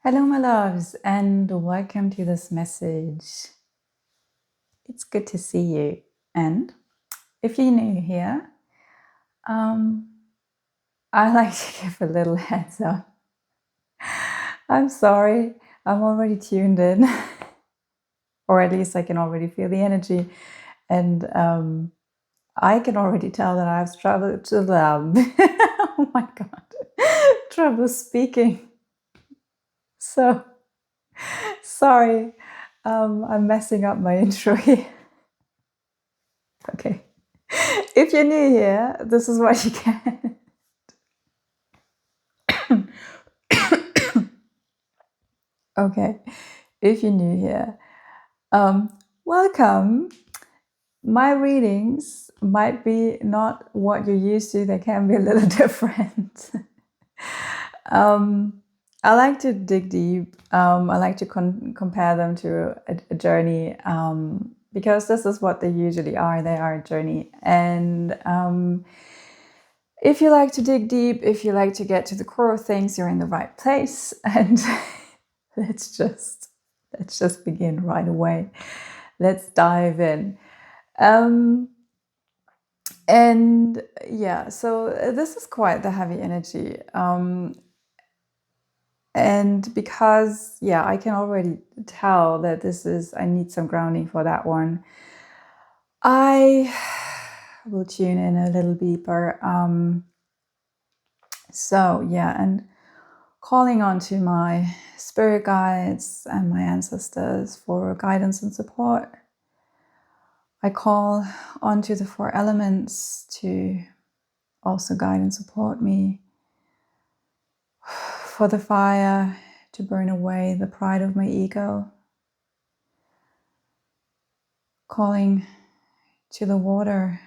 Hello, my loves, and welcome to this message. It's good to see you. And if you're new here, um, I like to give a little heads up. I'm sorry, I'm already tuned in, or at least I can already feel the energy, and I can already tell that I've struggled to oh my god, trouble speaking. So sorry, I'm messing up my intro here. Okay. If you're new here, this is what you get. Okay. If you're new here, welcome. My readings might be not what you're used to. They can be a little different. I like to dig deep. I like to compare them to a journey because this is what they usually are. They are a journey. And if you like to dig deep, if you like to get to the core of things, you're in the right place. And let's just begin right away. Let's dive in. And yeah, so this is quite the heavy energy. And because, yeah, I can already tell that I need some grounding for that one. I will tune in a little deeper. So yeah, and calling on to my spirit guides and my ancestors for guidance and support. I call onto the four elements to also guide and support me. For the fire to burn away the pride of my ego. Calling to the water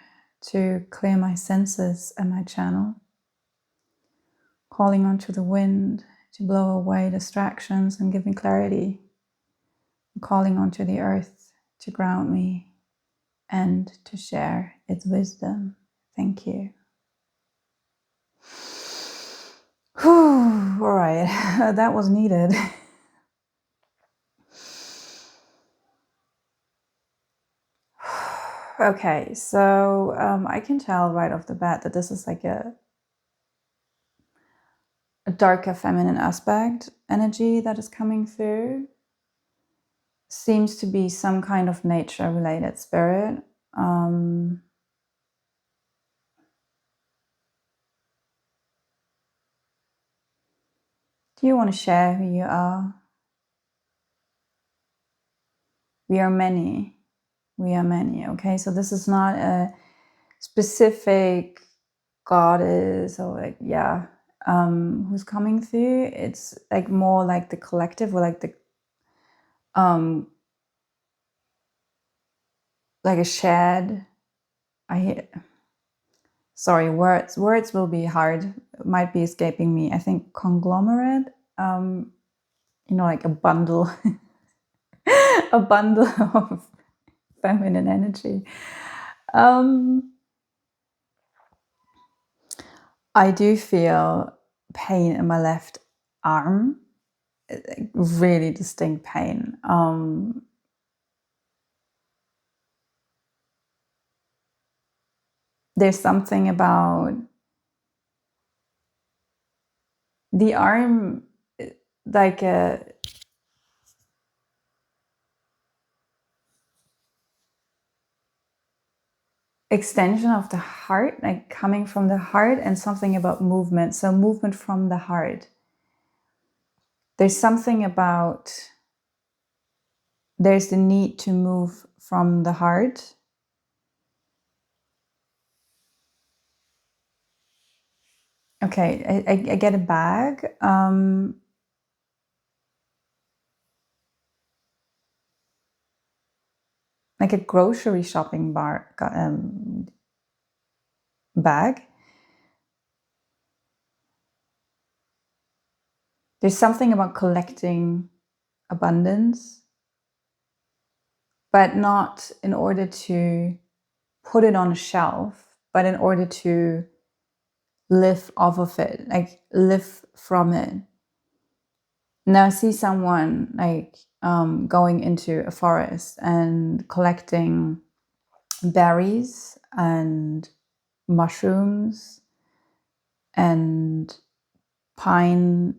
to clear my senses and my channel. Calling onto the wind to blow away distractions and give me clarity. Calling onto the earth to ground me and to share its wisdom. Thank you. Whew, all right, that was needed. Okay, so I can tell right off the bat that this is like a darker feminine aspect energy that is coming through. Seems to be some kind of nature related spirit. Do you want to share who you are? We are many. We are many. Okay, so this is not a specific goddess or like, yeah, who's coming through. It's like more like the collective, or like the like a shared, sorry, words will be hard, might be escaping me. I think conglomerate, like a bundle a bundle of feminine energy. I do feel pain in my left arm, really distinct pain. There's something about the arm, like a extension of the heart, like coming from the heart, and something about movement. So movement from the heart. There's something about, there's the need to move from the heart. Okay, I get a bag. Like a grocery shopping bag. There's something about collecting abundance, but not in order to put it on a shelf, but in order to live off of it, like live from it. Now I see someone like going into a forest and collecting berries and mushrooms and pine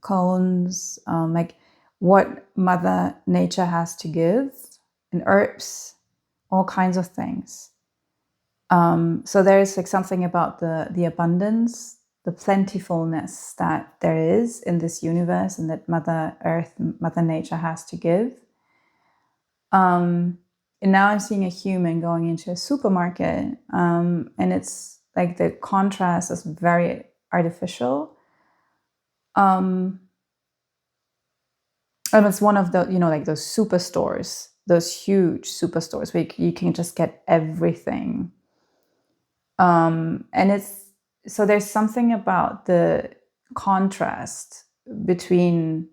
cones, like what Mother Nature has to give, and herbs, all kinds of things. So there's like something about the abundance, the plentifulness that there is in this universe and that Mother Earth, Mother Nature has to give. And now I'm seeing a human going into a supermarket, and it's like the contrast is very artificial. And it's one of the, like those superstores, those huge superstores where you can just get everything. And so there's something about the contrast between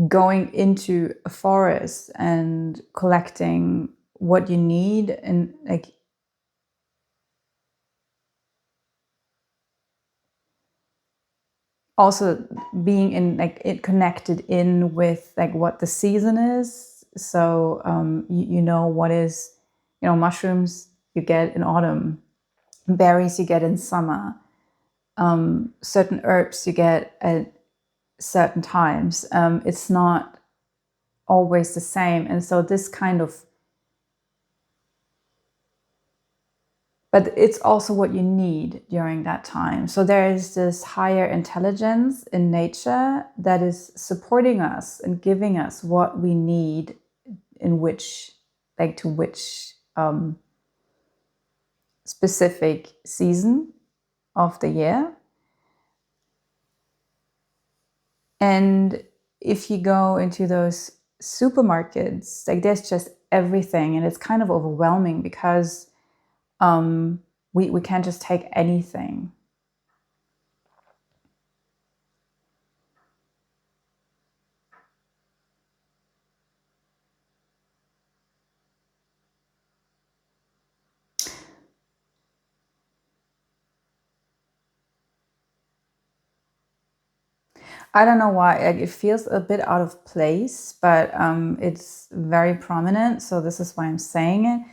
going into a forest and collecting what you need and like also being in like it connected in with like what the season is. So you know what is, mushrooms you get in autumn, berries you get in summer, certain herbs you get at certain times. It's not always the same, and so this kind of, but it's also what you need during that time. So there is this higher intelligence in nature that is supporting us and giving us what we need in which, like to which specific season of the year. And if you go into those supermarkets, like there's just everything, and it's kind of overwhelming because we can't just take anything. I don't know why, like, it feels a bit out of place, but it's very prominent. So this is why I'm saying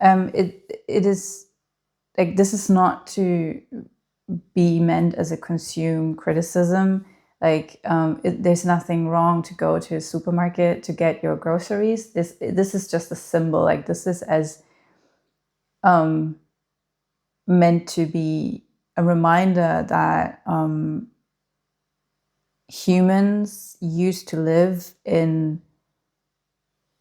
it. It is like, this is not to be meant as a consume criticism. Like there's nothing wrong to go to a supermarket to get your groceries. This is just a symbol. Like this is as meant to be a reminder that humans used to live in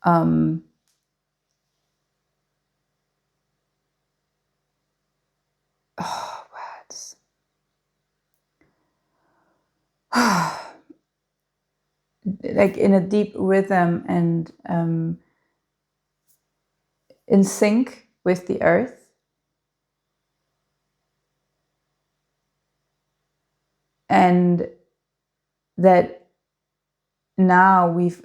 words. Like in a deep rhythm and in sync with the earth. And that now we've,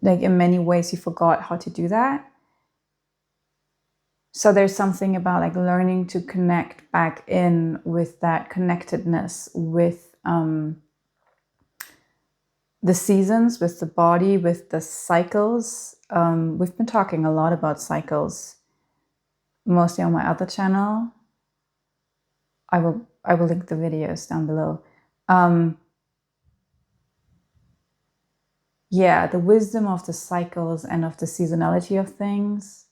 like in many ways, you forgot how to do that. So there's something about like learning to connect back in with that connectedness with the seasons, with the body, with the cycles. We've been talking a lot about cycles, mostly on my other channel. I will link the videos down below. Yeah, the wisdom of the cycles and of the seasonality of things.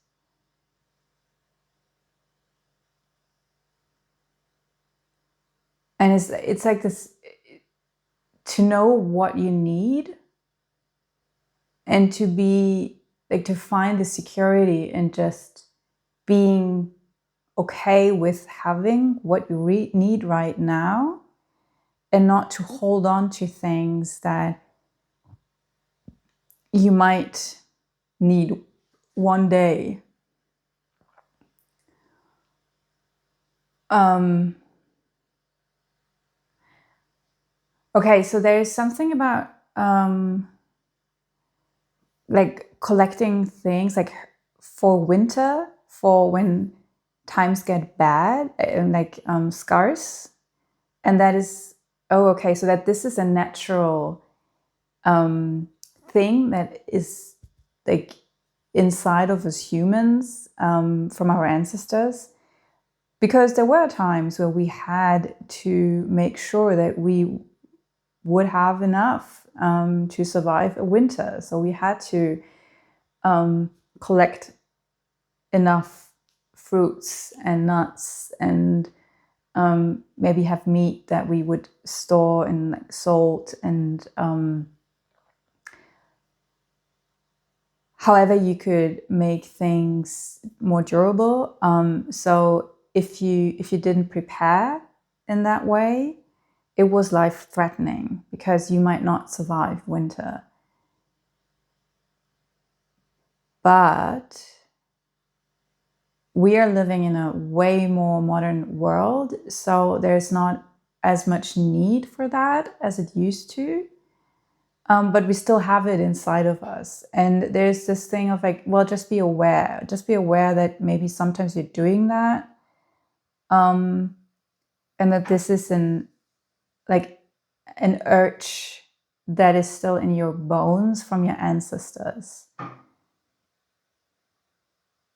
And it's like this, to know what you need and to be like, to find the security in just being okay with having what you need right now, and not to hold on to things that you might need one day. Okay, so there's something about like collecting things like for winter, for when times get bad and like scarce. And that is, oh, okay, so that this is a natural thing that is like inside of us humans, from our ancestors, because there were times where we had to make sure that we would have enough to survive a winter. So we had to collect enough fruits and nuts, and maybe have meat that we would store in like salt, and however you could make things more durable. So if you didn't prepare in that way, it was life threatening because you might not survive winter. But we are living in a way more modern world, so there's not as much need for that as it used to. But we still have it inside of us. And there's this thing of like, well, just be aware. Just be aware that maybe sometimes you're doing that. And that this is an urge that is still in your bones from your ancestors.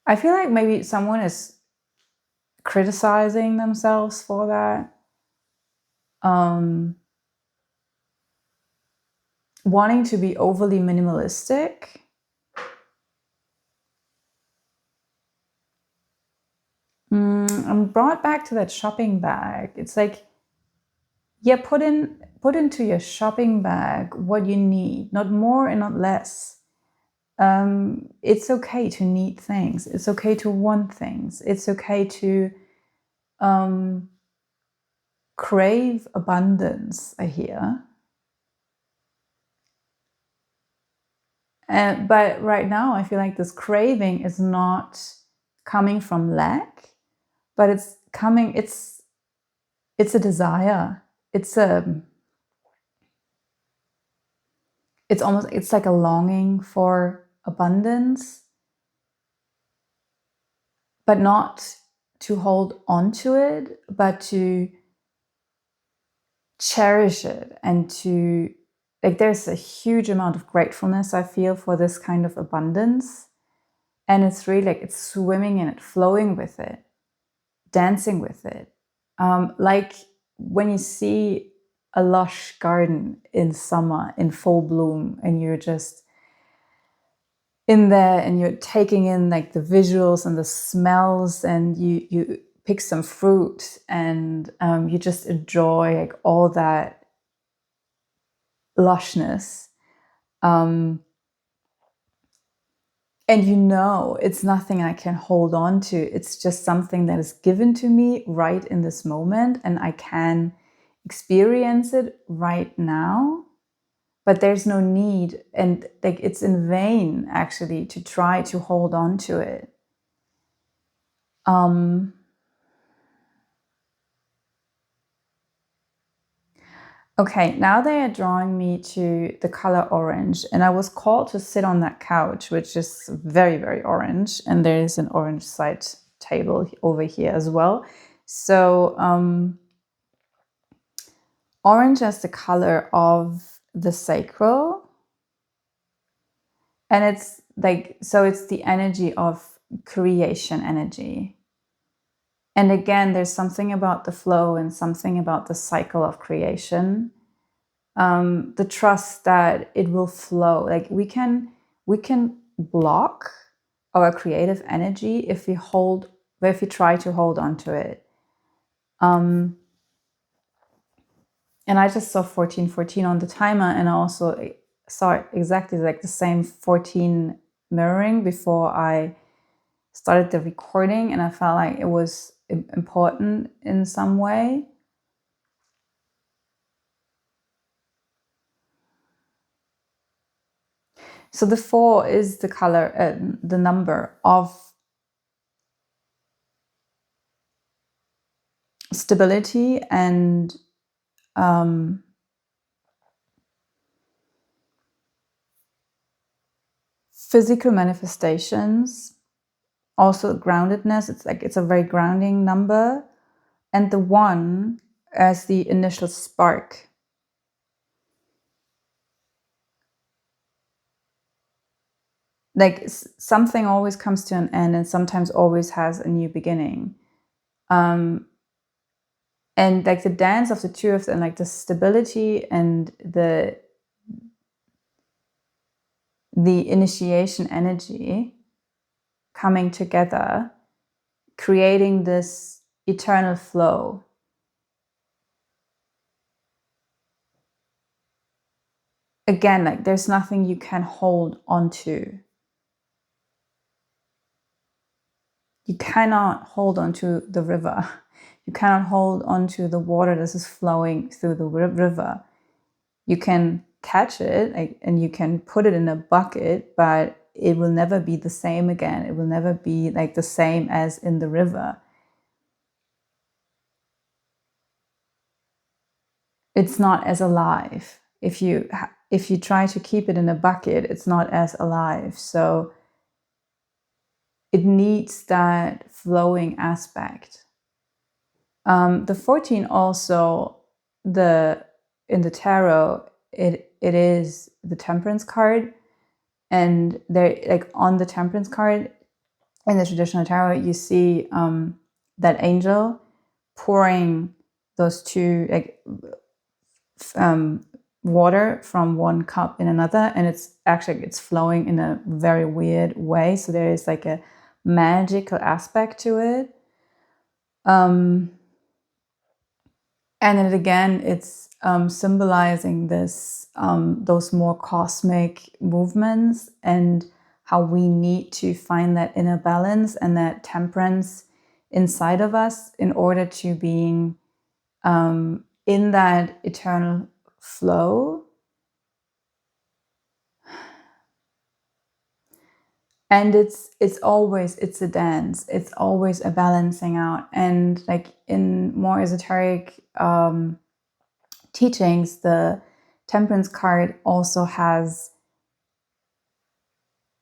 I feel like maybe someone is criticizing themselves for that. Wanting to be overly minimalistic. I'm brought back to that shopping bag. It's like, yeah, put into your shopping bag what you need, not more and not less. It's okay to need things. It's okay to want things. It's okay to crave abundance, I hear. But right now, I feel like this craving is not coming from lack, but it's a desire. It's like a longing for abundance, but not to hold on to it, but to cherish it, and to, like, there's a huge amount of gratefulness I feel for this kind of abundance. And it's really like it's swimming in it, flowing with it, dancing with it. Like when you see a lush garden in summer in full bloom, and you're just in there and you're taking in like the visuals and the smells, and you pick some fruit, and you just enjoy like all that lushness. And it's nothing I can hold on to. It's just something that is given to me right in this moment, and I can experience it right now. But there's no need, and like it's in vain actually to try to hold on to it. Okay, now they are drawing me to the color orange, and I was called to sit on that couch, which is very, very orange, and there is an orange side table over here as well. So orange is the color of the sacral, and it's like, so it's the energy of creation energy. And again, there's something about the flow and something about the cycle of creation. The trust that it will flow. Like we can block our creative energy if we try to hold on to it. And I just saw 1414 on the timer, and I also saw exactly like the same 14 mirroring before I started the recording, and I felt like it was important in some way. So the 4 is the color, the number of stability and physical manifestations. Also groundedness. It's a very grounding number. And the 1 as the initial spark. Like something always comes to an end and sometimes always has a new beginning. And like the dance of the two of them, like the stability and the initiation energy coming together, creating this eternal flow. Again, like there's nothing you can hold onto. You cannot hold onto the river. You cannot hold onto the water that is flowing through the river. You can catch it, like, and you can put it in a bucket, but it will never be the same again. It will never be like the same as in the river. It's not as alive. If you try to keep it in a bucket, it's not as alive. So it needs that flowing aspect. The 14 also, in the tarot, it is the Temperance card, and there, like on the Temperance card in the traditional tarot, you see that angel pouring those two, like water from one cup in another, and it's flowing in a very weird way. So there is like a magical aspect to it. And then again, it's symbolizing this those more cosmic movements and how we need to find that inner balance and that temperance inside of us in order to being in that eternal flow. And it's always a dance. It's always a balancing out. And like in more esoteric teachings, the Temperance card also has,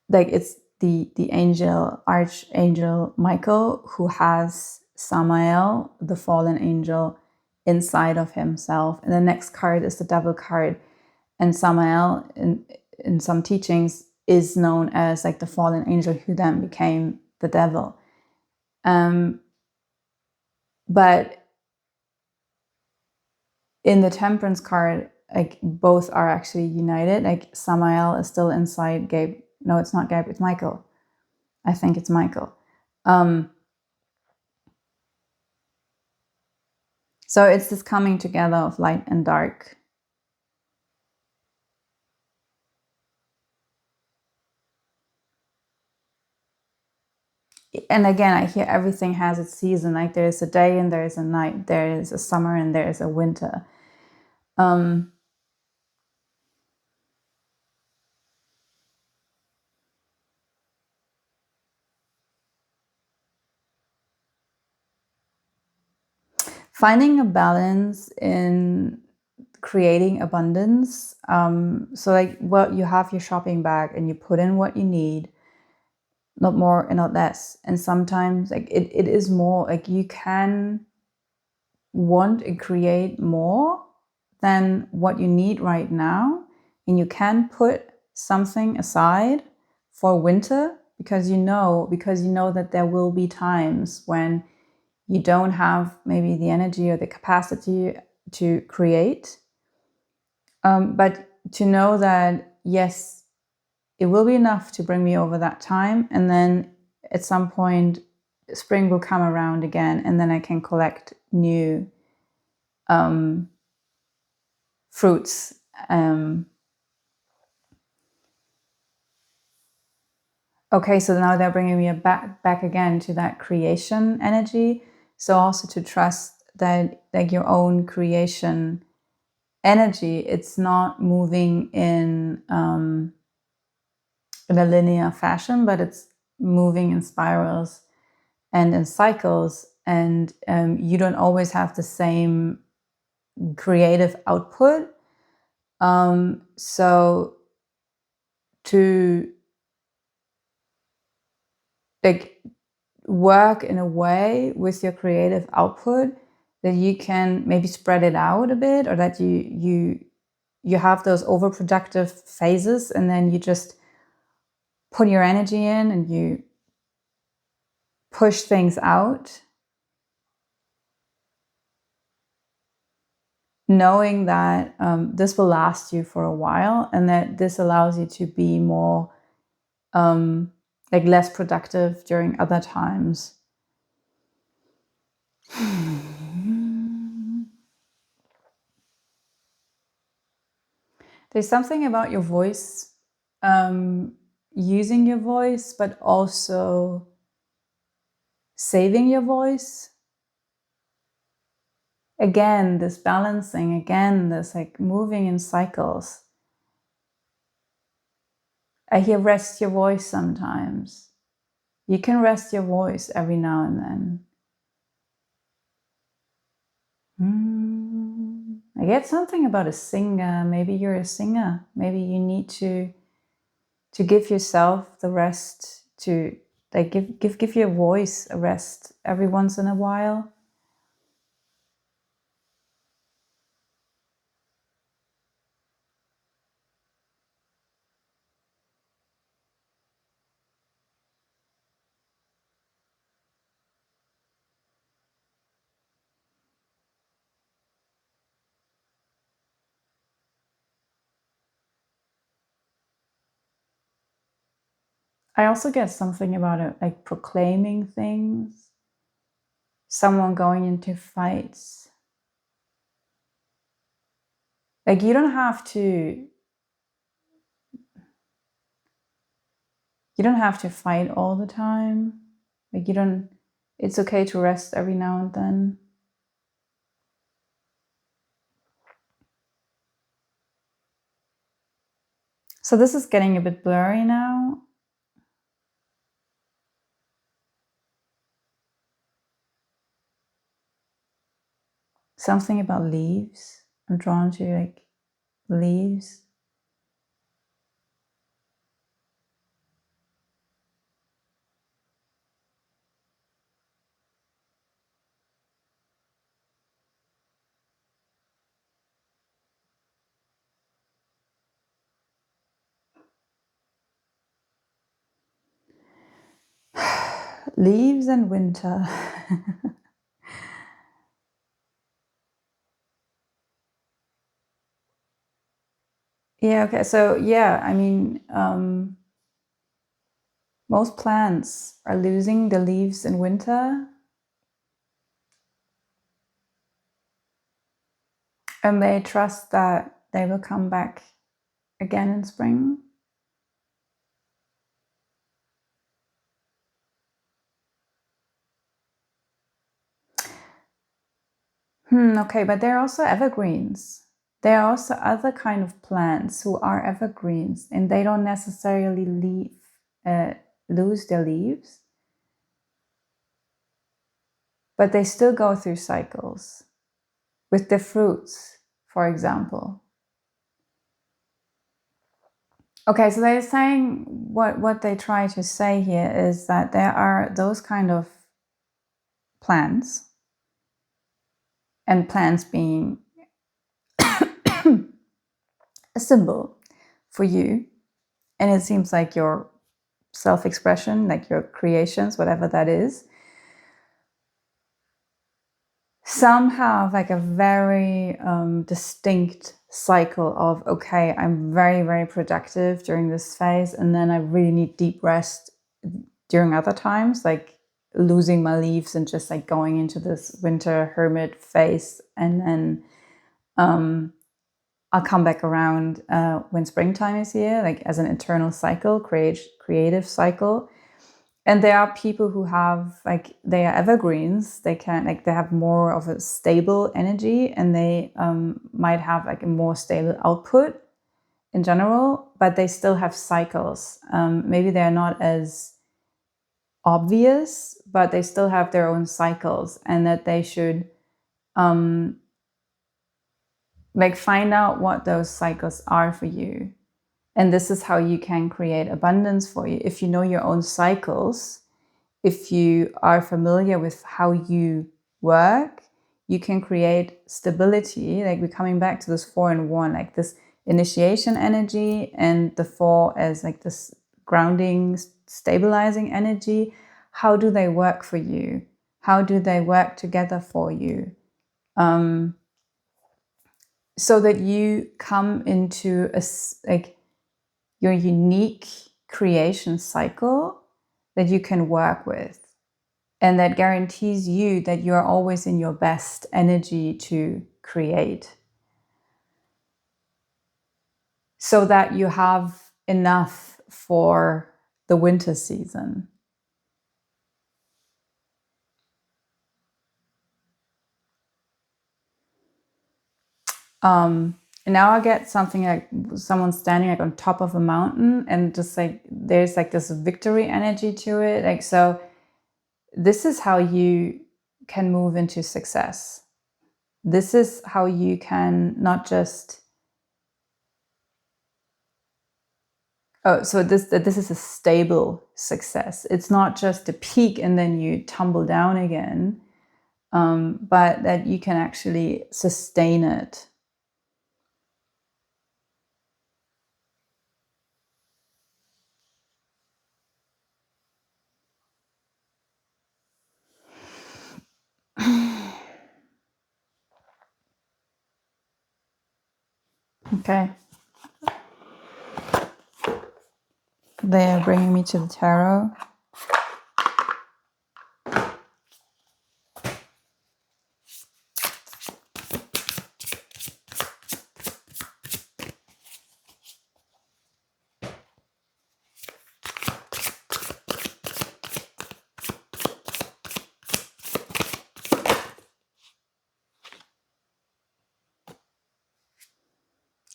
like, it's the archangel Michael, who has Samael, the fallen angel, inside of himself. And the next card is the Devil card, and Samael in some teachings is known as like the fallen angel who then became the devil. But in the Temperance card, like both are actually united. Like Samael is still inside Gabe. No, it's not Gabe, it's Michael. I think it's Michael. So it's this coming together of light and dark. And again, I hear everything has its season. Like there is a day and there is a night. There is a summer and there is a winter. Finding a balance in creating abundance. So like, well, you have your shopping bag and you put in what you need, not more and not less. And sometimes like it is more, like you can want and create more than what you need right now. And you can put something aside for winter because you know that there will be times when you don't have maybe the energy or the capacity to create. But to know that, yes, it will be enough to bring me over that time. And then at some point, spring will come around again, and then I can collect new fruits. Okay, so now they're bringing me back again to that creation energy. So also to trust that like your own creation energy, it's not moving in a linear fashion, but it's moving in spirals and in cycles. And you don't always have the same creative output. So to like work in a way with your creative output that you can maybe spread it out a bit, or that you have those overproductive phases and then you just put your energy in and you push things out, knowing that this will last you for a while and that this allows you to be more like less productive during other times. There's something about your voice, using your voice, but also saving your voice. Again, this balancing, again, this like moving in cycles. I hear rest your voice sometimes. You can rest your voice every now and then. I get something about a singer. Maybe you're a singer. Maybe you need to give yourself the rest, to like give your voice a rest every once in a while. I also get something about it, like proclaiming things, someone going into fights. Like you don't have to fight all the time. Like it's okay to rest every now and then. So this is getting a bit blurry now. Something about leaves. I'm drawn to like leaves. Leaves and winter. Yeah, okay. So yeah, I mean, most plants are losing the leaves in winter. And they trust that they will come back again in spring. Okay, but they're also evergreens. There are also other kind of plants who are evergreens, and they don't necessarily lose their leaves, but they still go through cycles with the fruits, for example. Okay, so they're saying what they try to say here is that there are those kind of plants, and plants being a symbol for you. And it seems like your self-expression, like your creations, whatever that is. Some have like a very distinct cycle of, okay, I'm very, very productive during this phase, and then I really need deep rest during other times, like losing my leaves and just like going into this winter hermit phase. And then I'll come back around when springtime is here, like as an internal cycle, creative cycle. And there are people who have like, they are evergreens. They can like, they have more of a stable energy, and they might have like a more stable output in general, but they still have cycles. Maybe they're not as obvious, but they still have their own cycles, and that they should like find out what those cycles are for you. And this is how you can create abundance for you. If you know your own cycles, if you are familiar with how you work, you can create stability. Like we're coming back to this 4 and 1, like this initiation energy and the 4 as like this grounding, stabilizing energy. How do they work for you? How do they work together for you? So that you come into like your unique creation cycle that you can work with, and that guarantees you that you're always in your best energy to create, so that you have enough for the winter season. And now I get something like someone standing like on top of a mountain, and just like there's like this victory energy to it. Like, so this is how you can move into success. This is how you can not just, so this is a stable success. It's not just a peak and then you tumble down again, but that you can actually sustain it. Okay. They're bringing me to the tarot.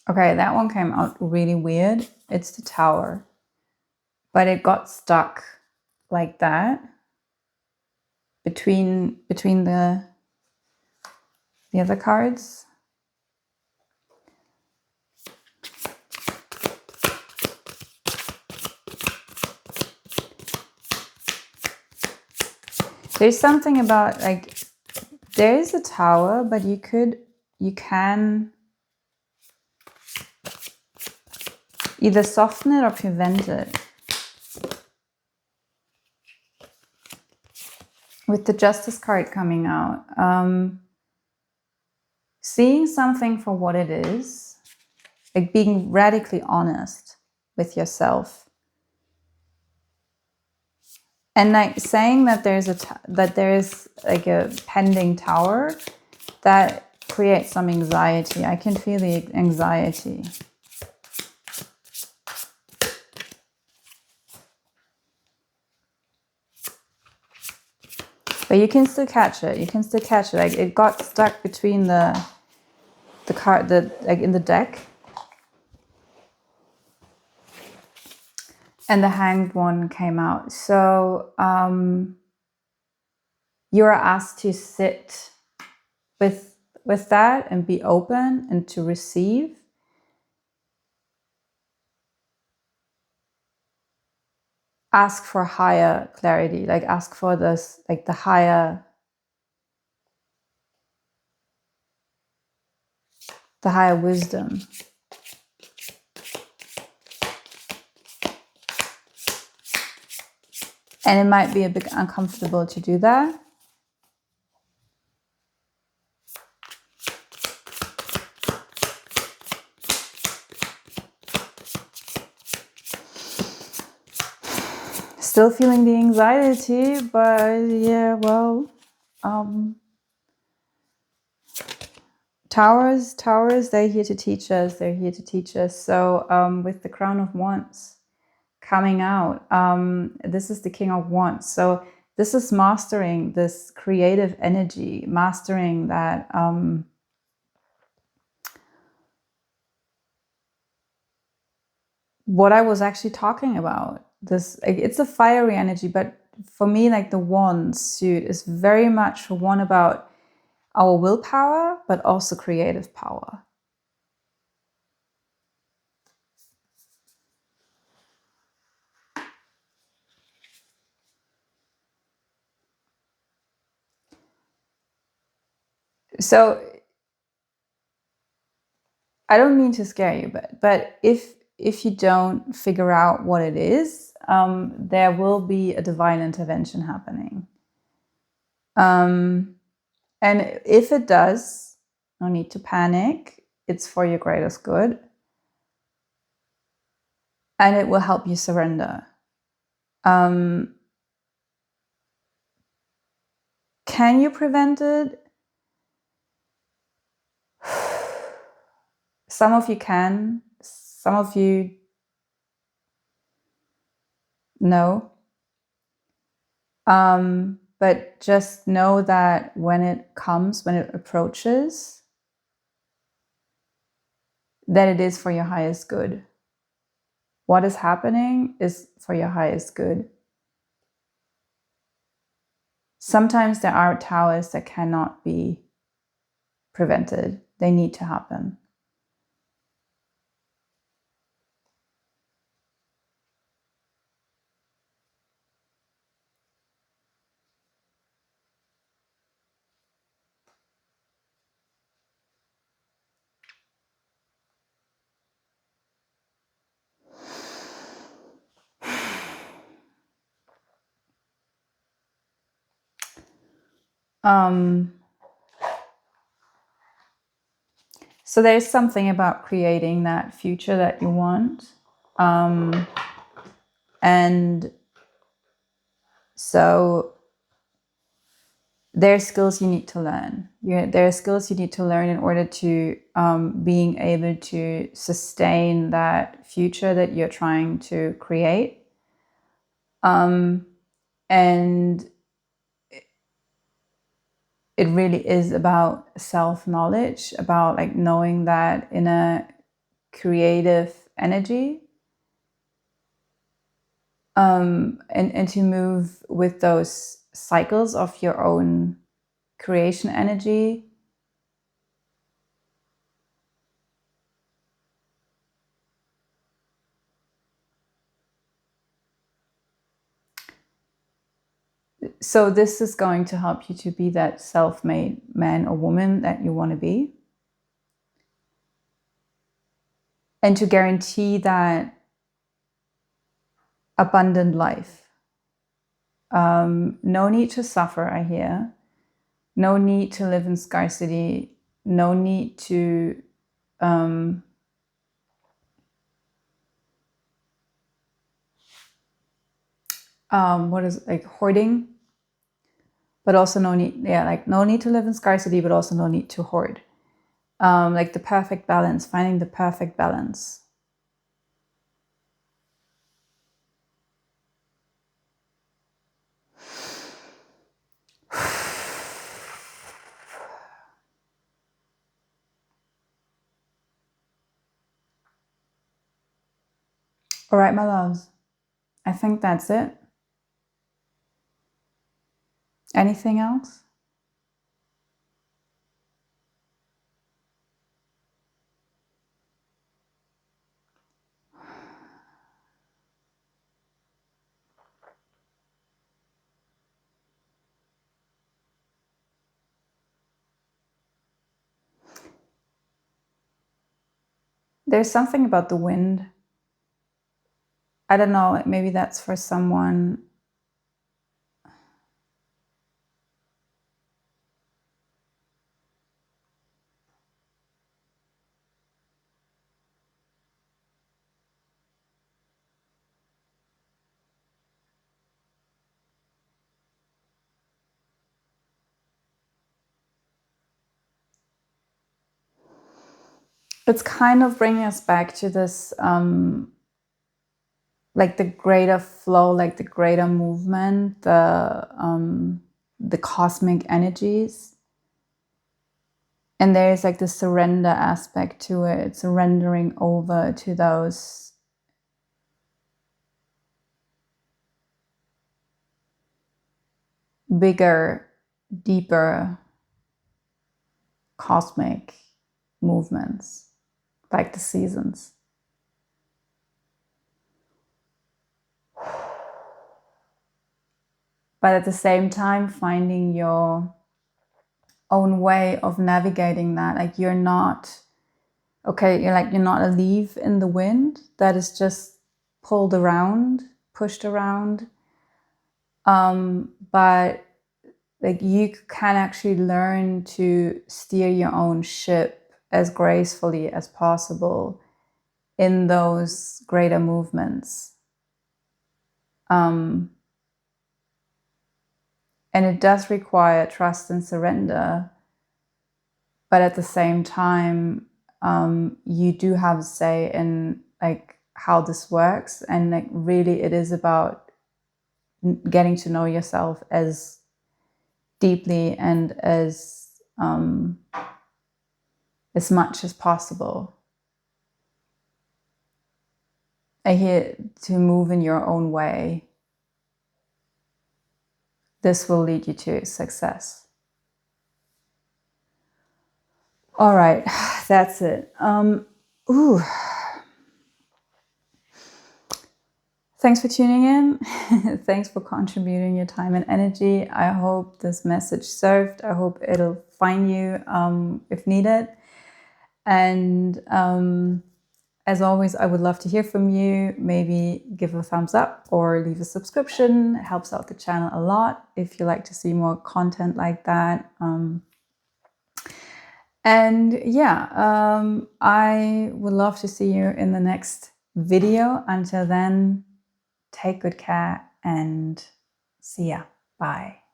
Okay, that one came out really weird. It's the Tower. But it got stuck like that between the other cards. There's something about like there is a tower, but you can either soften it or prevent it. With the Justice card coming out, seeing something for what it is, like being radically honest with yourself, and like saying that there is like a pending tower that creates some anxiety. I can feel the anxiety. But you can still catch it. You can still catch it. Like it got stuck between the card, like in the deck, and the Hanged one came out. So you are asked to sit with that and be open and to receive. Ask for higher clarity. Like ask for this, like the higher wisdom. And it might be a bit uncomfortable to do that. Still feeling the anxiety, but yeah, well, towers, they're here to teach us. They're here to teach us. So with the Crown of Wands coming out, this is the King of Wands. So this is mastering this creative energy, mastering that what I was actually talking about. This, it's a fiery energy, but for me, like the Wands suit is very much one about our willpower, but also creative power. So I don't mean to scare you, but if you don't figure out what it is, there will be a divine intervention happening. And if it does, no need to panic. It's for your greatest good. And it will help you surrender. Can you prevent it? Some of you can, some of you no. But just know that when it comes, when it approaches, that it is for your highest good. What is happening is for your highest good. Sometimes there are towers that cannot be prevented. They need to happen. So there's something about creating that future that you want. And so there are skills you need to learn. There are skills you need to learn in order to being able to sustain that future that you're trying to create. And it really is about self-knowledge, about like knowing that in a creative energy, and to move with those cycles of your own creation energy. So this is going to help you to be that self-made man or woman that you want to be, and to guarantee that abundant life. No need to suffer, I hear. No need to live in scarcity. No need to what is it, like hoarding, but also no need, like no need to live in scarcity, but also no need to hoard. Like the perfect balance, finding the perfect balance. All right, my loves. I think that's it. Anything else? There's something about the wind. I don't know, maybe that's for someone. It's kind of bringing us back to this, like the greater flow, like the greater movement, the cosmic energies. And there's like the surrender aspect to it, surrendering over to those bigger, deeper cosmic movements, like the seasons. But at the same time, finding your own way of navigating that. Like you're not, okay, you're not a leaf in the wind that is just pulled around, pushed around. But like you can actually learn to steer your own ship as gracefully as possible in those greater movements. And it does require trust and surrender. But at the same time, you do have a say in like how this works. And like really it is about getting to know yourself as deeply and as much as possible. I hear to move in your own way. This will lead you to success. All right, that's it. Thanks for tuning in. Thanks for contributing your time and energy. I hope this message served. I hope it'll find you if needed. And as always, I would love to hear from you. Maybe give a thumbs up or leave a subscription. It helps out the channel a lot if you like to see more content like that. And yeah, I would love to see you in the next video. Until then, take good care and see ya. Bye.